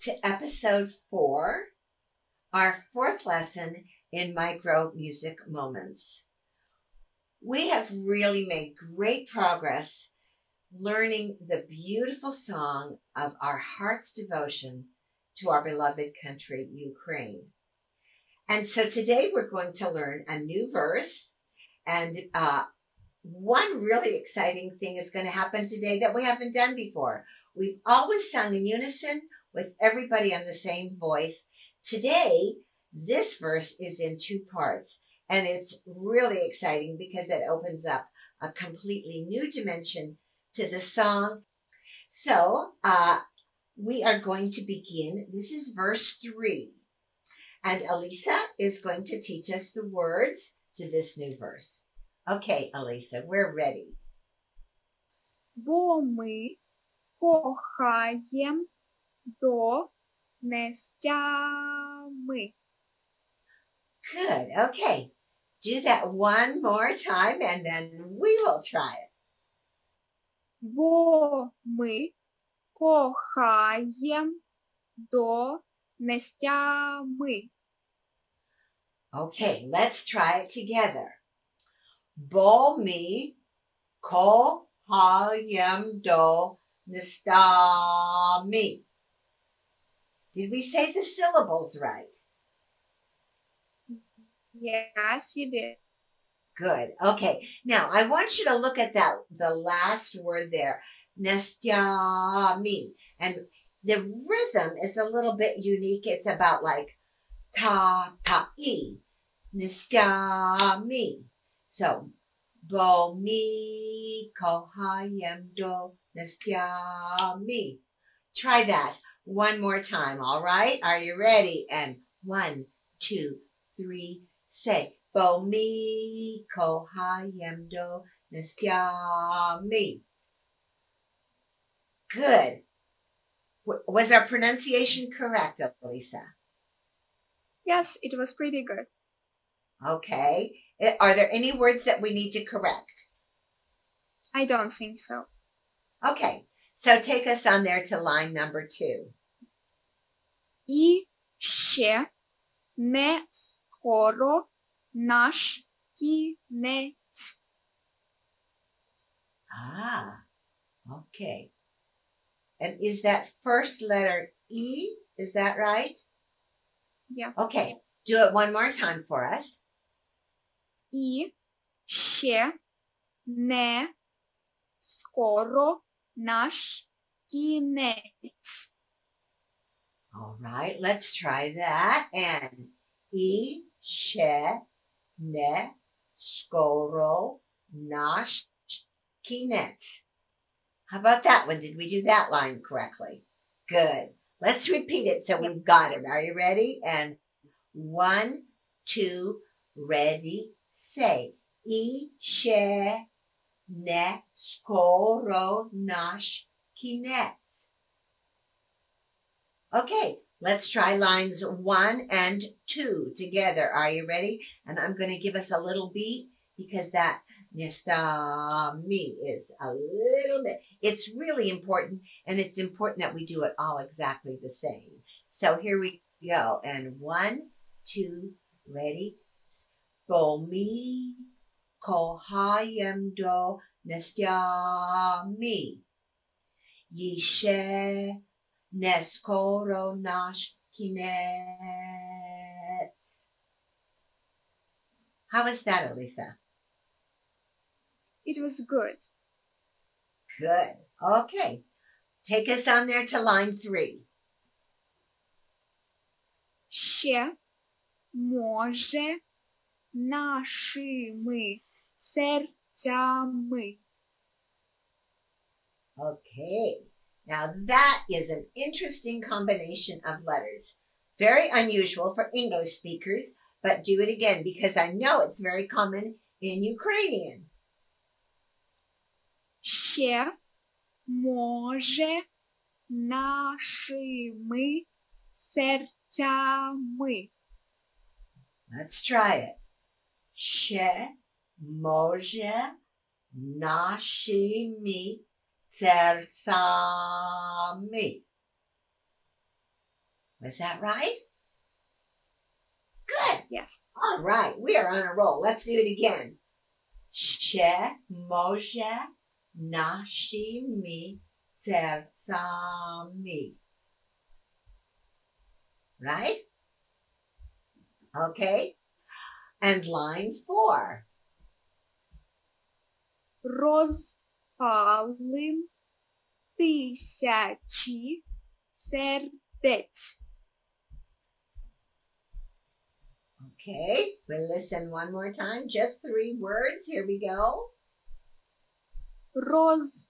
to episode 4, our 4th lesson in Micro Music Moments. We have really made great progress learning the beautiful song of our heart's devotion to our beloved country, Ukraine. And so today we're going to learn a new verse, and one really exciting thing is going to happen today that we haven't done before. We've always sung in unison with everybody on the same voice. Today, this verse is in 2 parts, and it's really exciting because it opens up a completely new dimension to the song. So we are going to begin. This is verse 3, and Elisa is going to teach us the words to this new verse. Okay, Elisa, we're ready. Бо ми кохаєм до нестями. Good. Okay. Do that one more time and then we will try it. Бо ми кохаєм до нестями. Okay, let's try it together. Бо ми кохаєм до нестями. Did we say the syllables right? Yes, you did. Good. Okay. Now, I want you to look at the last word there, nestiami. And the rhythm is a little bit unique. It's about like ta-ta-i, nestiami. So, bo mi kohayem do nestiami. Try that one more time, all right? Are you ready? And 1, 2, 3, say, Bo mi kohayem do nestiami. Good. Was our pronunciation correct, Elisa? Yes, it was pretty good. Okay. Are there any words that we need to correct? I don't think so. Okay. So take us on there to line number 2. І ще не скоро наш кінець. Ah, okay. And is that first letter E? Is that right? Yeah. Okay. Do it one more time for us. І ще не скоро наш кінець. All right, let's try that. And і ще не скоро наш кінець. How about that one? Did we do that line correctly? Good. Let's repeat it so we've got it. Are you ready? And 1, 2, ready, say. І ще не скоро наш кінець. Okay, let's try lines 1 and 2 together. Are you ready? And I'm going to give us a little beat because that nestami is a little bit, it's really important, and it's important that we do it all exactly the same. So here we go. And 1, 2, ready? Bo mi kohayem do nestami. Yishe neskoro nash kines. How is that, Elisa? It was good. Good. Okay. Take us on there to line 3. Ще може нашими серцями. Okay. Now that is an interesting combination of letters. Very unusual for English speakers, but do it again because I know it's very common in Ukrainian. Ще може нашими серцями. Let's try it. Ще може нашими серцями. Was that right? Good. Yes. All right. We are on a roll. Let's do it again. Ще може нашими серцами. Right? Okay. And line 4. Розпалим тисячі сердець. Okay, we'll listen one more time. Just 3 words. Here we go. Розпалим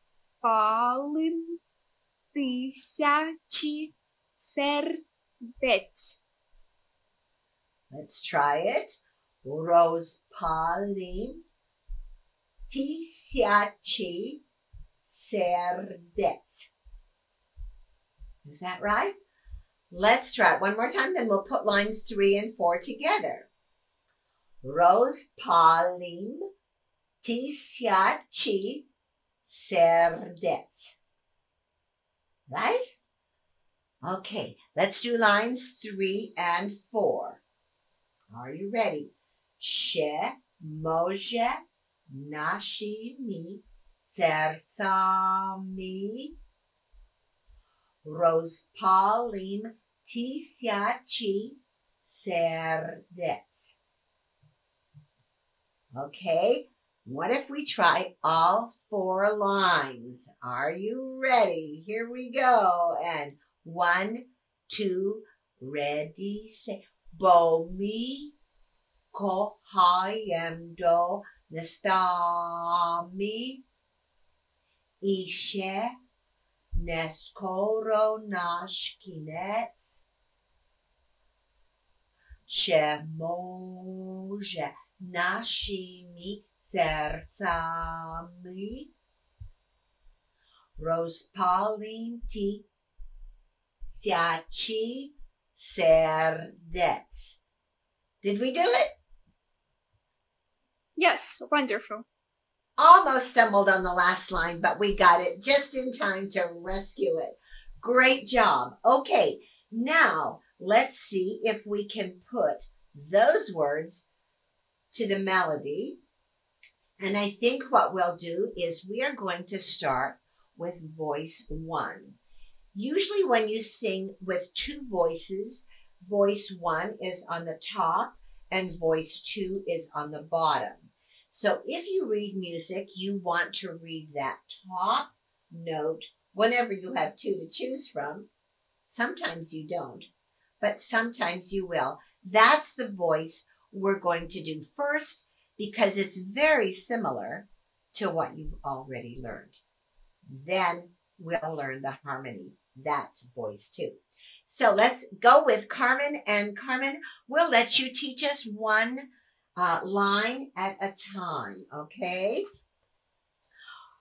тисячі сердець. Let's try it. Розпалим тисячі сердець. Is that right? Let's try it one more time, then we'll put lines 3 and 4 together. Розпалим тисячі сердець. Right? Okay, let's do lines 3 and 4. Are you ready? Ще може нашими серцями розпалим тисячі сердець. Okay, what if we try all 4 lines? Are you ready? Here we go. And 1, 2, ready, say. Бо ми кохаєм до нестами. І ще не скоро наш кінець. Ще може нашими серцями розпалим тисячі сердець. Did we do it? Yes, wonderful. Almost stumbled on the last line, but we got it just in time to rescue it. Great job. Okay, now let's see if we can put those words to the melody. And I think what we'll do is we are going to start with voice 1. Usually when you sing with 2 voices, voice 1 is on the top and voice 2 is on the bottom. So if you read music, you want to read that top note whenever you have 2 to choose from. Sometimes you don't, but sometimes you will. That's the voice we're going to do first because it's very similar to what you've already learned. Then we'll learn the harmony. That's voice 2. So let's go with Carmen, and Carmen, we'll let you teach us one line at a time, okay?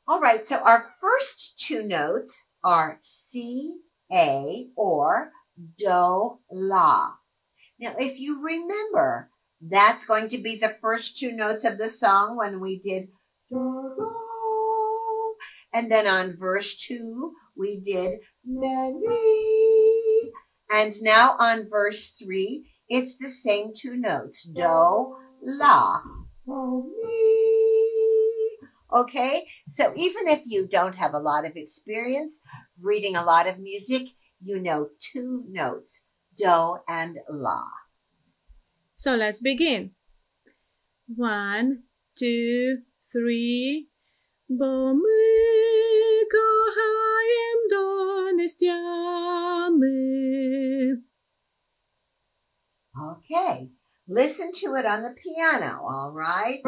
All right, so our first 2 notes are C, A, or Do, La. Now, if you remember, that's going to be the first 2 notes of the song when we did Do, Do. And then on verse 2, we did Mary. And now on verse 3, it's the same 2 notes, Do, La, Mi. Okay, so even if you don't have a lot of experience reading a lot of music, you know 2 notes, Do and La. So let's begin. 1, 2, 3. Bo my kochajem do nestiamy. Okay, listen to it on the piano, all right?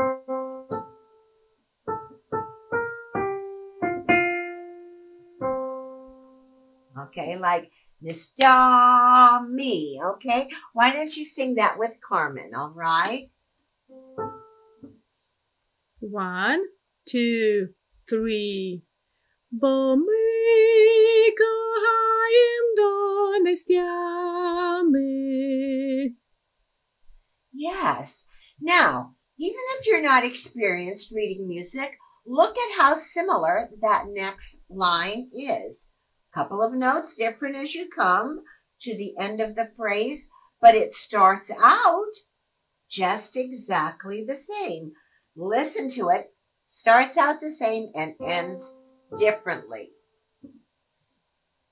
Okay, like nestiamy, okay? Why don't you sing that with Carmen, all right? 1, 2, 3. Bo my kochajem do nestiamy. Yes. Now, even if you're not experienced reading music, look at how similar that next line is. Couple of notes different as you come. to the end of the phrase, but it starts out just exactly the same. Listen to it. Starts out the same and ends differently.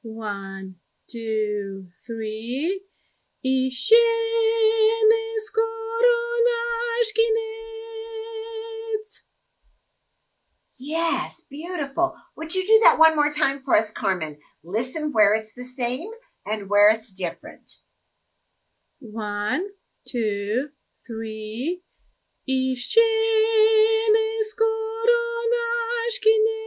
1, 2, 3. I scene skoro nasz koniec. Yes, beautiful. Would you do that one more time for us, Carmen? Listen where it's the same and where it's different. 1, 2, 3. I scene skoro nasz koniec.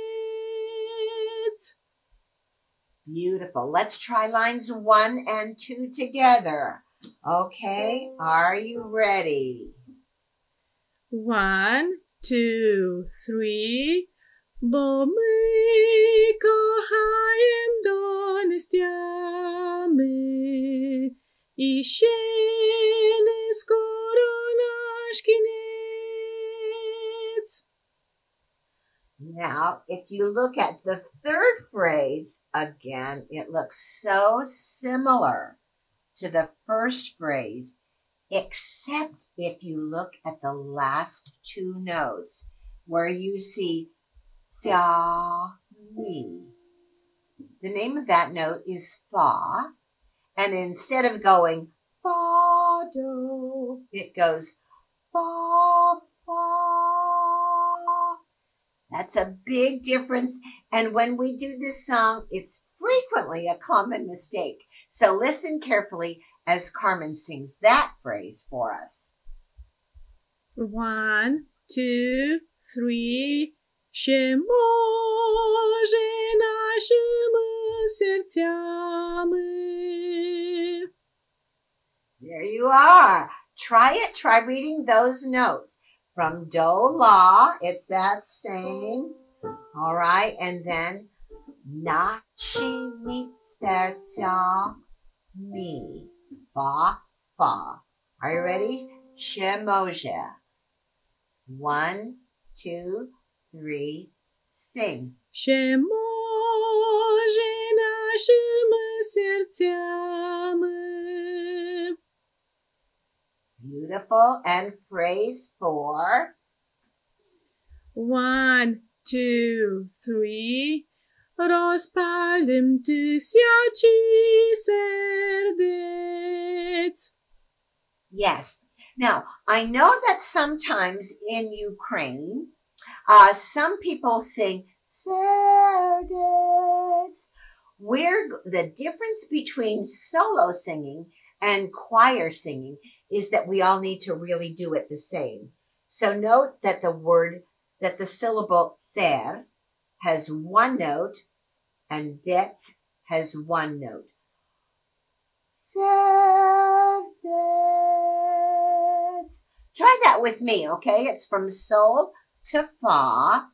Beautiful. Let's try lines 1 and 2 together. Okay, are you ready? 1, 2, 3. Bo my kochajem donestiamy I sieny skoro nasz koniec. Now, if you look at the third phrase, again, it looks so similar to the first phrase, except if you look at the last two notes, where you see Sia, mi. The name of that note is fa, and instead of going fa, do, it goes fa, fa. That's a big difference, and when we do this song, it's frequently a common mistake. So listen carefully as Carmen sings that phrase for us. 1, 2, 3. Się może naszymi sercami. There you are. Try it. Try reading those notes. From do, la, it's that same. All right. And then naszymi sercami. Fa, fa. Are you ready? Się może. 1, 2, 3, sing. Się może naszymi sercami. Beautiful. And phrase 4. 1, 2, 3. Rozpalim tysiaci serdeць. Yes. Now, I know that sometimes in Ukraine, some people sing serdeць. The difference between solo singing and choir singing is that we all need to really do it the same. So note that the syllable ser has one note and det has one note. Serdeць. Try that with me, okay? It's from sol to fa,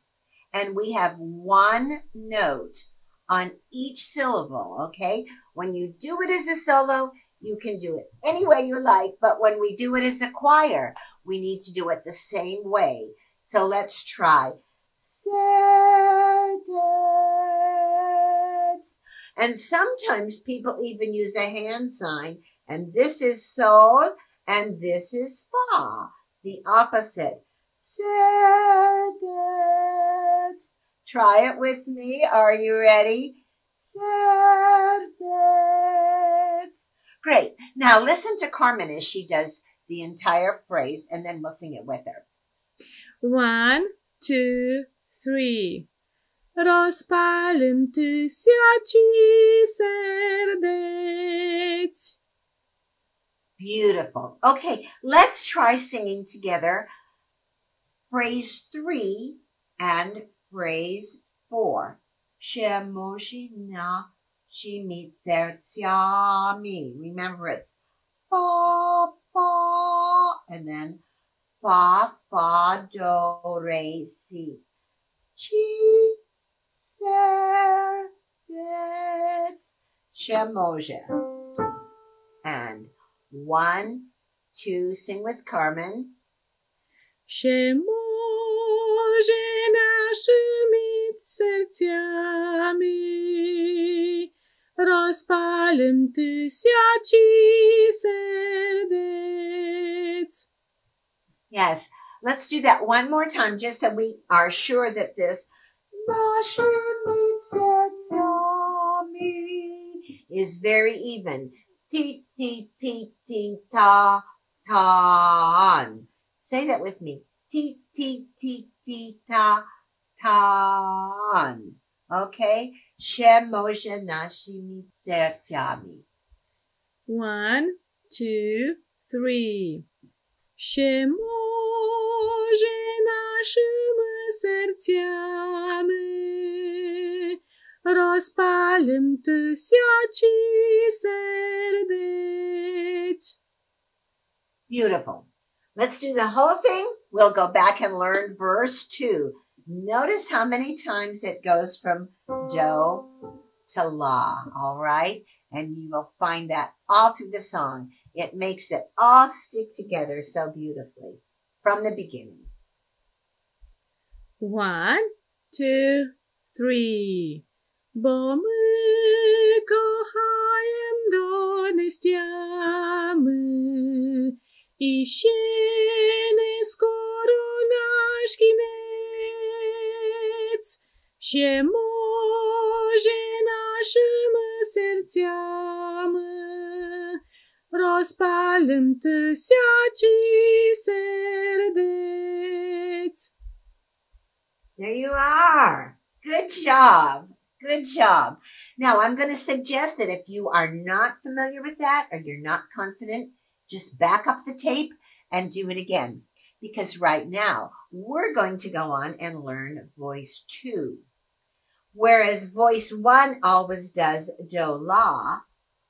and we have one note on each syllable, okay? When you do it as a solo, you can do it any way you like, but when we do it as a choir, we need to do it the same way. So let's try. Serdeць. And sometimes people even use a hand sign, and this is sol, and this is fa, the opposite. Serdeць. Try it with me. Are you ready? Serdeць. Great. Now listen to Carmen as she does the entire phrase, and then we'll sing it with her. 1, 2, 3. Rozpalim tysiaci serdeць. Beautiful. Okay, let's try singing together phrase 3 and phrase 4. Się może naszymi sercami. Remember, it's fa, fa, and then fa, fa, do, re, si. Ci, serdeць. Się może. And 1, 2, sing with Carmen. Się może naszymi sercami rozpalim tysiaci serdeць. Yes, let's do that one more time just so we are sure that this naszymi sercami is very even. Ti, ti, ti, ti, ta, tan. Say that with me. Ti, ti, ti, ti, ta, tan. Okay? Shemoje naszymi sercami. 1, 2, 3. Się może naszymi sercami rozpalim tysiaci serdeць. Beautiful. Let's do the whole thing. We'll go back and learn verse 2. Notice how many times it goes from do to la, all right? And you will find that all through the song. It makes it all stick together so beautifully from the beginning. 1, 2, 3. Bo my kochajem donestiamy i sieny skoro nasz kinec się może naszymi sercami rozpalim tysiaci serdeць. There you are. Good job. Good job. Now, I'm going to suggest that if you are not familiar with that or you're not confident, just back up the tape and do it again. Because right now, we're going to go on and learn voice 2. Whereas voice 1 always does do la,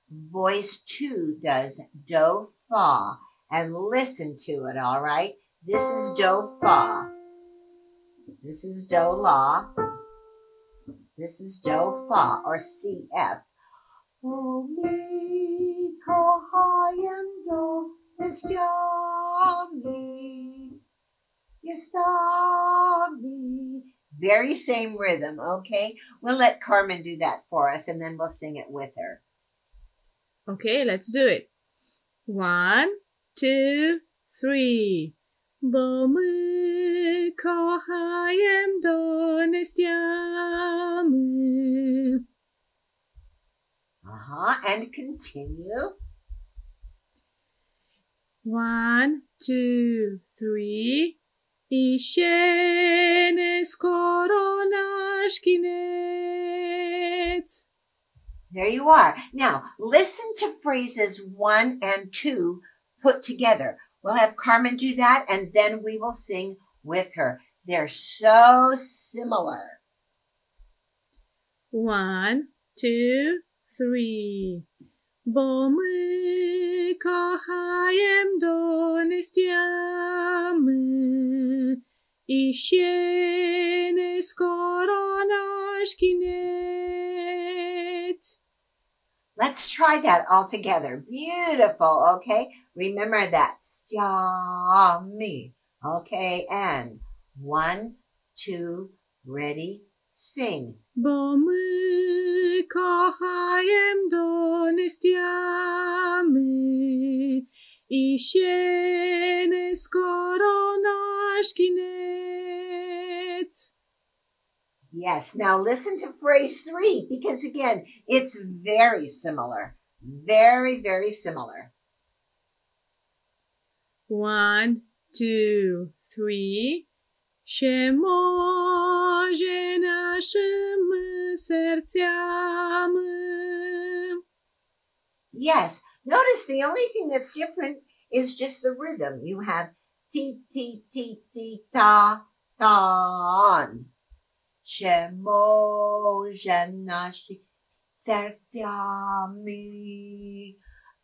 voice 2 does do fa. And listen to it, all right? This is do fa. This is do la. This is do fa or CF. Mi kochajem donestiami jestami. Very same rhythm, okay? We'll let Carmen do that for us and then we'll sing it with her. Okay, let's do it. 1, 2, 3. Bo my kochajem donestiamy. And continue. 1, 2, 3. I sieny skoro nasz kinec. There you are. Now, listen to phrases 1 and 2 put together. We'll have Carmen do that, and then we will sing with her. They're so similar. 1, 2, 3. Bo my kochajem donestiamy i sieny skoro nasz kinec. Let's try that all together. Beautiful, okay? Remember that. Stiami. Okay, and 1, 2, ready, sing. Bo my kochajem donestiamy i sieny skoro nasz kinec. Yes, now listen to phrase 3 because again, it's very similar. Very, very similar. 1, 2, 3. Się może naszymi sercami. Yes, notice the only thing that's different is just the rhythm. You have ti, ti, ti, ti, ta, tan. Się może naszymi sercami.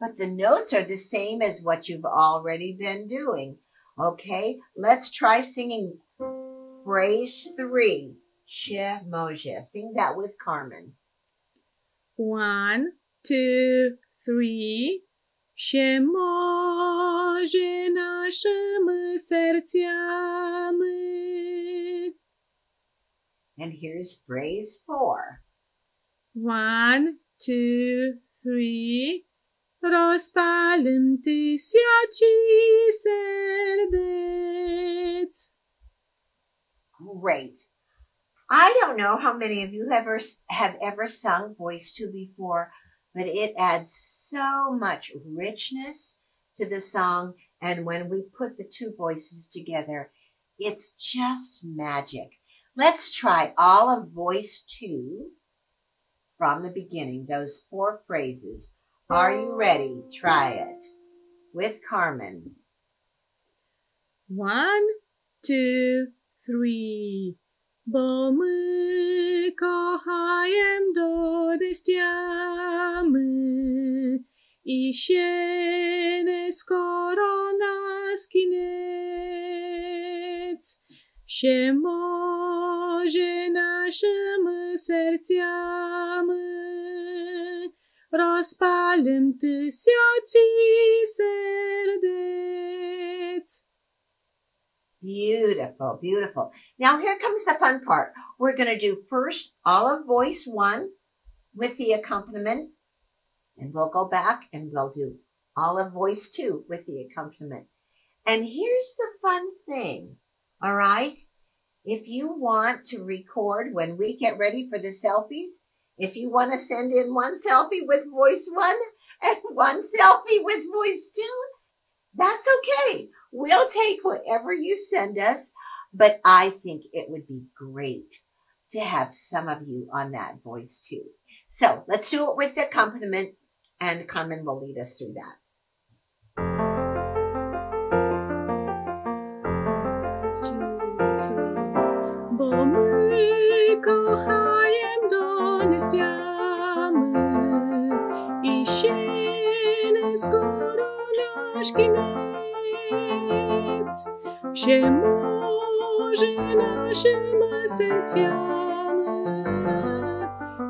But the notes are the same as what you've already been doing. Okay, let's try singing phrase 3. Się może. Sing that with Carmen. 1, 2, 3. Się może naszymi sercami. And here's phrase 4. 1, 2, 3. Rozpalim tysiaci serdeț. Great. I don't know how many of you have ever sung voice two before, but it adds so much richness to the song. And when we put the two voices together, it's just magic. Let's try all of voice two from the beginning, those 4 phrases. Are you ready? Try it with Carmen. 1, 2, 3. Bo my kochajem donestiamy I się nie skoro nas koniec się może naszym sercami rozpalim tysiaci serdeț. Beautiful, beautiful. Now here comes the fun part. We're going to do first all of voice 1 with the accompaniment, and we'll go back and we'll do all of voice 2 with the accompaniment. And here's the fun thing, all right? If you want to record when we get ready for the selfies, if you want to send in one selfie with voice 1 and one selfie with voice 2, that's okay. We'll take whatever you send us, but I think it would be great to have some of you on that voice too. So let's do it with the accompaniment, and Carmen will lead us through that. Bo my kochajem donestiamy I się nie skoro nasz koniec się może naszym sercami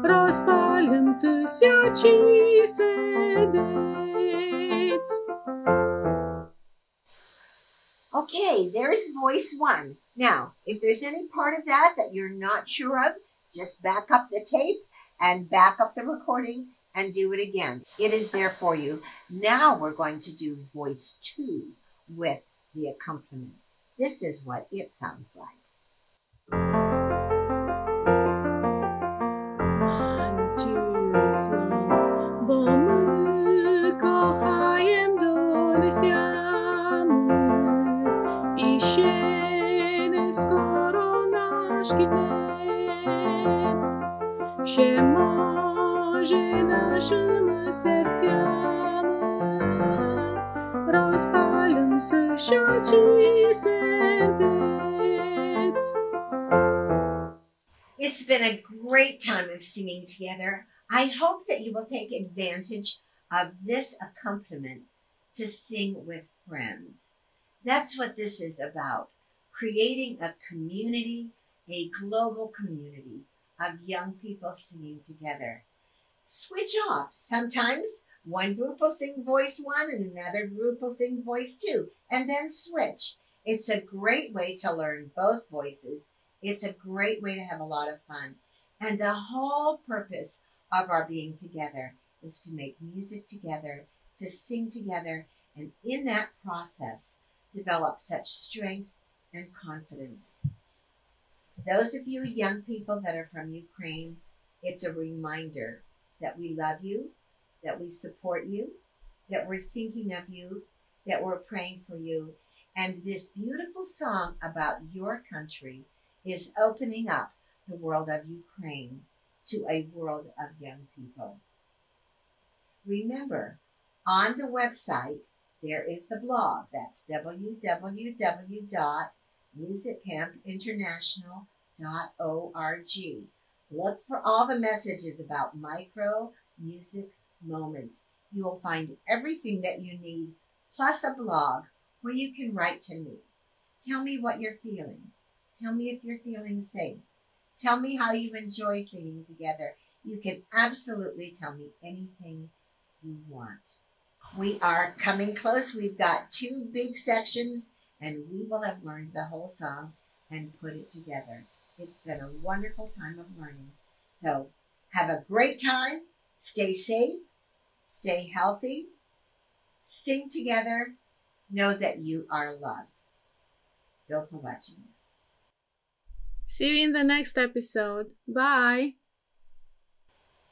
rozpalim tysiaci serdeț. Okay, there's voice 1. Now, if there's any part of that you're not sure of, just back up the tape and back up the recording and do it again. It is there for you. Now we're going to do voice 2 with the accompaniment. This is what it sounds like. 1, 2, 3. Bo my kochajem donestiamy I się nie skoro nasz koniec się może naszym sercami rozpalim tysiaci serdeț. It's been a great time of singing together. I hope that you will take advantage of this accompaniment to sing with friends. That's what this is about, creating a community, a global community of young people singing together. Switch off. Sometimes one group will sing voice 1 and another group will sing voice 2, and then switch. It's a great way to learn both voices. It's a great way to have a lot of fun. And the whole purpose of our being together is to make music together, to sing together, and in that process, develop such strength and confidence. Those of you young people that are from Ukraine, it's a reminder that we love you, that we support you, that we're thinking of you, that we're praying for you. And this beautiful song about your country is opening up the world of Ukraine to a world of young people. Remember, on the website, there is the blog. That's www.musiccampinternational.org. Look for all the messages about micro music moments. You will find everything that you need, plus a blog where you can write to me. Tell me what you're feeling. Tell me if you're feeling safe. Tell me how you enjoy singing together. You can absolutely tell me anything you want. We are coming close. We've got 2 big sections, and we will have learned the whole song and put it together. It's been a wonderful time of learning. So have a great time. Stay safe, stay healthy, sing together, know that you are loved. До побачення. See you in the next episode. Bye!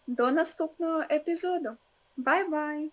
До наступного епізоду. Бай-бай!